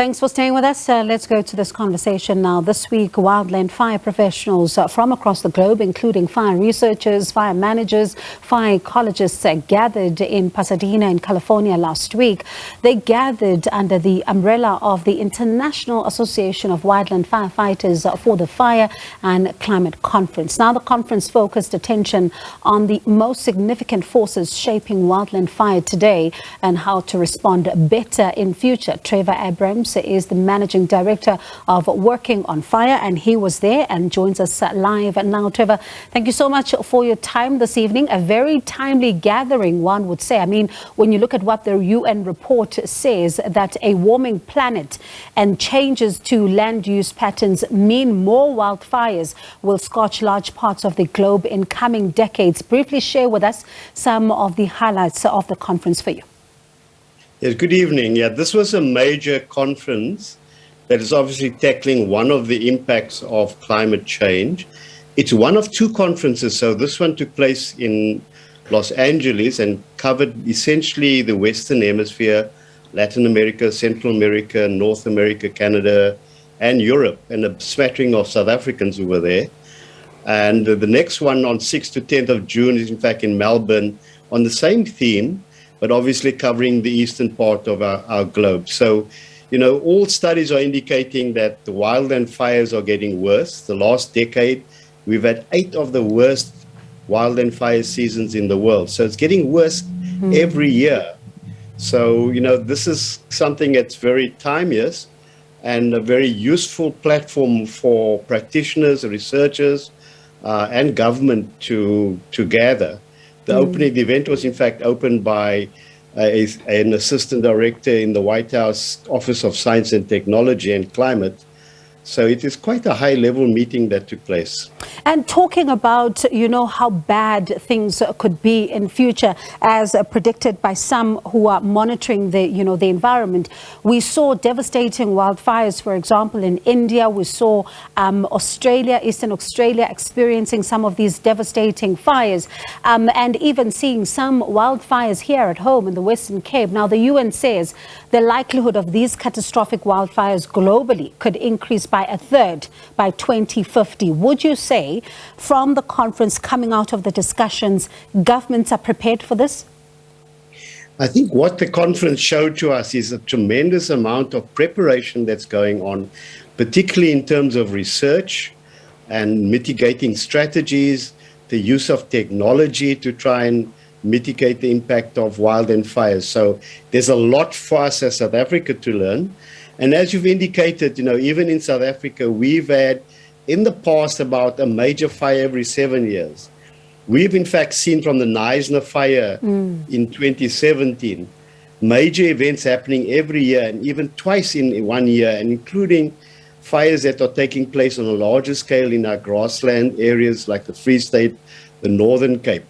Thanks for staying with us. Let's go to this conversation now. This week, wildland fire professionals from across the globe, including fire researchers, fire managers, fire ecologists, gathered in Pasadena in California last week. They gathered under the umbrella of the International Association of Wildland Firefighters for the Fire and Climate Conference. Now, the conference focused attention on the most significant forces shaping wildland fire today and how to respond better in future. Trevor Abrahams is the managing director of Working on Fire, and he was there and joins us live now. Trevor, thank you so much for your time this evening. A very timely gathering, one would say. I mean, when you look at what the UN report says, that a warming planet and changes to land use patterns mean more wildfires will scorch large parts of the globe in coming decades. Briefly share with us some of the highlights of the conference for you. Yes, good evening. Yeah, this was a major conference that is obviously tackling one of the impacts of climate change. It's one of two conferences. So this one took place in Los Angeles and covered essentially the Western Hemisphere, Latin America, Central America, North America, Canada, and Europe, and a smattering of South Africans who were there. And the next one on 6th to 10th of June is in fact in Melbourne on the same theme, but obviously covering the eastern part of our globe. So, you know, all studies are indicating that the wildland fires are getting worse. The last decade, we've had 8 of the worst wildland fire seasons in the world. So it's getting worse every year. So, you know, this is something that's very timeless and a very useful platform for practitioners, researchers, and government to gather. The opening, the event was in fact opened by an assistant director in the White House Office of Science and Technology and Climate. So it is quite a high-level meeting that took place. And talking about, you know, how bad things could be in future, as predicted by some who are monitoring the, you know, the environment. We saw devastating wildfires, for example, in India. We saw Australia, Eastern Australia, experiencing some of these devastating fires, and even seeing some wildfires here at home in the Western Cape. Now, the UN says the likelihood of these catastrophic wildfires globally could increase by a third by 2050. Would you say, from the conference coming out of the discussions, governments are prepared for this? I think what the conference showed to us is a tremendous amount of preparation that's going on, particularly in terms of research and mitigating strategies, the use of technology to try and mitigate the impact of wildland fires. So there's a lot for us as South Africa to learn. And as you've indicated, you know, even in South Africa, we've had in the past about a major fire every 7 years. We've in fact seen from the Knysna fire in 2017, major events happening every year and even twice in 1 year, and including fires that are taking place on a larger scale in our grassland areas like the Free State, the Northern Cape.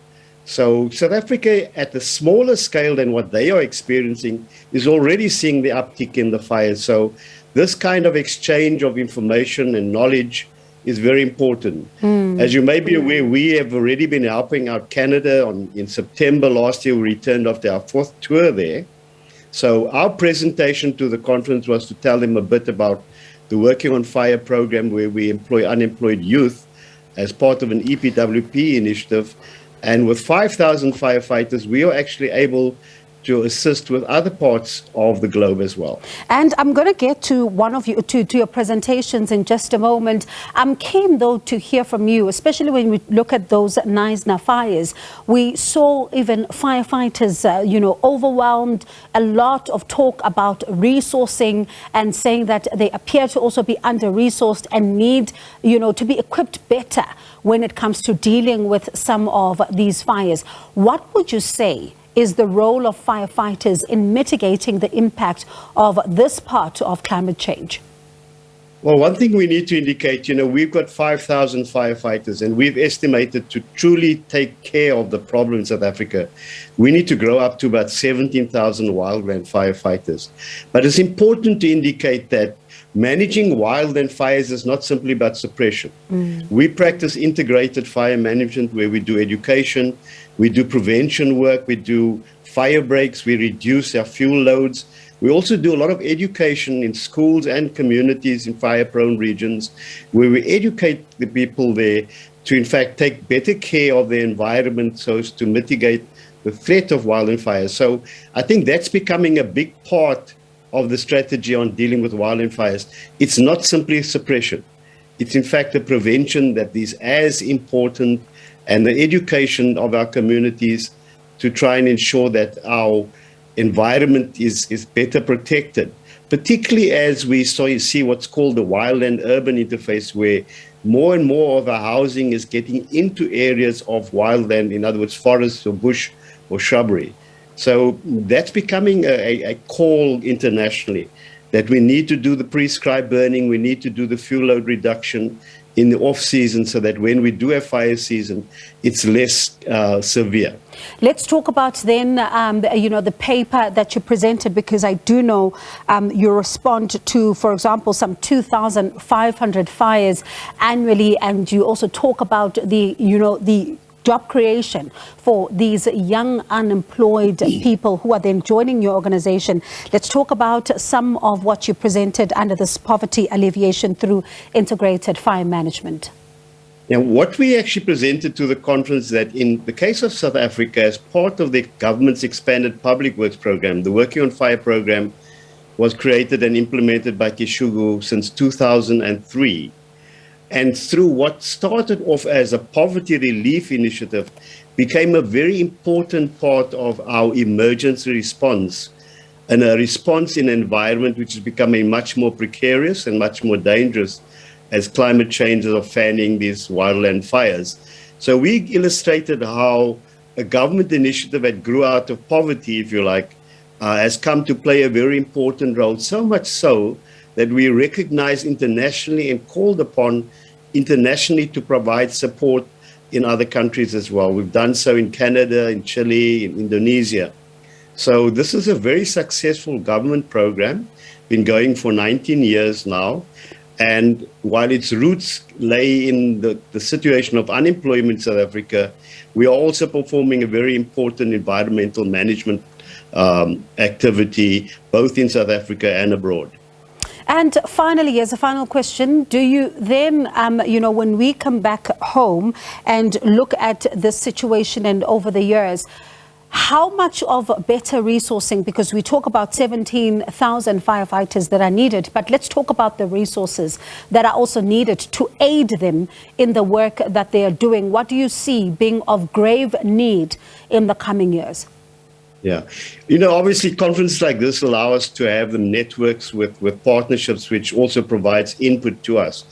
So South Africa, at the smaller scale than what they are experiencing, is already seeing the uptick in the fires. So this kind of exchange of information and knowledge is very important. As you may be aware, we have already been helping out Canada. In September last year, we returned after our 4th tour there. So our presentation to the conference was to tell them a bit about the Working on Fire program, where we employ unemployed youth as part of an EPWP initiative. And with 5,000 firefighters, we are actually able to assist with other parts of the globe as well. And I'm going to get to one of you, to your presentations in just a moment. I'm keen, though, to hear from you, especially when we look at those Knysna fires. We saw even firefighters, you know, overwhelmed, a lot of talk about resourcing and saying that they appear to also be under-resourced and need, you know, to be equipped better when it comes to dealing with some of these fires. What would you say is the role of firefighters in mitigating the impact of this part of climate change? Well, one thing we need to indicate, you know, we've got 5,000 firefighters, and we've estimated to truly take care of the problem in South Africa, we need to grow up to about 17,000 wildland firefighters. But it's important to indicate that managing wildland fires is not simply about suppression. We practice integrated fire management, where we do education, we do prevention work, we do fire breaks, we reduce our fuel loads. We also do a lot of education in schools and communities in fire-prone regions, where we educate the people there to, in fact, take better care of their environment so as to mitigate the threat of wildfires. So I think that's becoming a big part of the strategy on dealing with wildfires. It's not simply suppression. It's, in fact, a prevention that is as important, and the education of our communities to try and ensure that our environment is better protected, particularly as we see what's called the wildland-urban interface, where more and more of our housing is getting into areas of wildland, in other words, forests or bush or shrubbery. So that's becoming a call internationally, that we need to do the prescribed burning, we need to do the fuel load reduction in the off-season, so that when we do have fire season, it's less severe. Let's talk about then, the paper that you presented, because I do know you respond to, for example, some 2,500 fires annually, and you also talk about the job creation for these young unemployed people who are then joining your organization. Let's talk about some of what you presented under this poverty alleviation through integrated fire management. Now, what we actually presented to the conference, that in the case of South Africa, as part of the government's expanded public works program, the Working on Fire program was created and implemented by Kishugu since 2003. And through what started off as a poverty relief initiative, became a very important part of our emergency response, and a response in an environment which is becoming much more precarious and much more dangerous as climate changes are fanning these wildland fires. So we illustrated how a government initiative that grew out of poverty, if you like, has come to play a very important role, so much so that we recognize internationally and called upon internationally to provide support in other countries as well. We've done so in Canada, in Chile, in Indonesia. So this is a very successful government program, been going for 19 years now. And while its roots lay in the situation of unemployment in South Africa, we are also performing a very important environmental management activity, both in South Africa and abroad. And finally, as a final question, do you then, when we come back home and look at this situation and over the years, how much of better resourcing, because we talk about 17,000 firefighters that are needed, but let's talk about the resources that are also needed to aid them in the work that they are doing. What do you see being of grave need in the coming years? Yeah. Obviously, conferences like this allow us to have the networks with partnerships, which also provides input to us.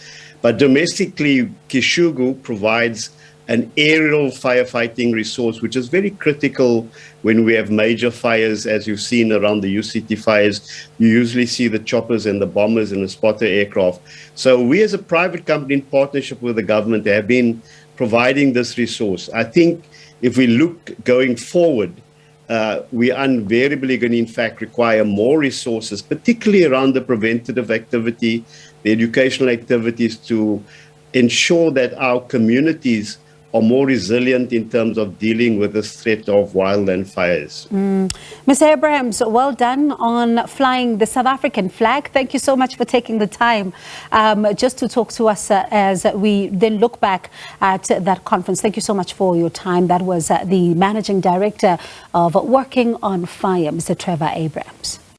But domestically, Kishugu provides an aerial firefighting resource, which is very critical when we have major fires, as you've seen around the UCT fires. You usually see the choppers and the bombers and the spotter aircraft. So we, as a private company in partnership with the government, have been providing this resource. I think if we look going forward, we are invariably going to, in fact, require more resources, particularly around the preventative activity, the educational activities, to ensure that our communities are more resilient in terms of dealing with this threat of wildland fires. Mr. Abrahams, well done on flying the South African flag. Thank you so much for taking the time just to talk to us as we then look back at that conference. Thank you so much for your time. That was the Managing Director of Working on Fire, Mr. Trevor Abrahams.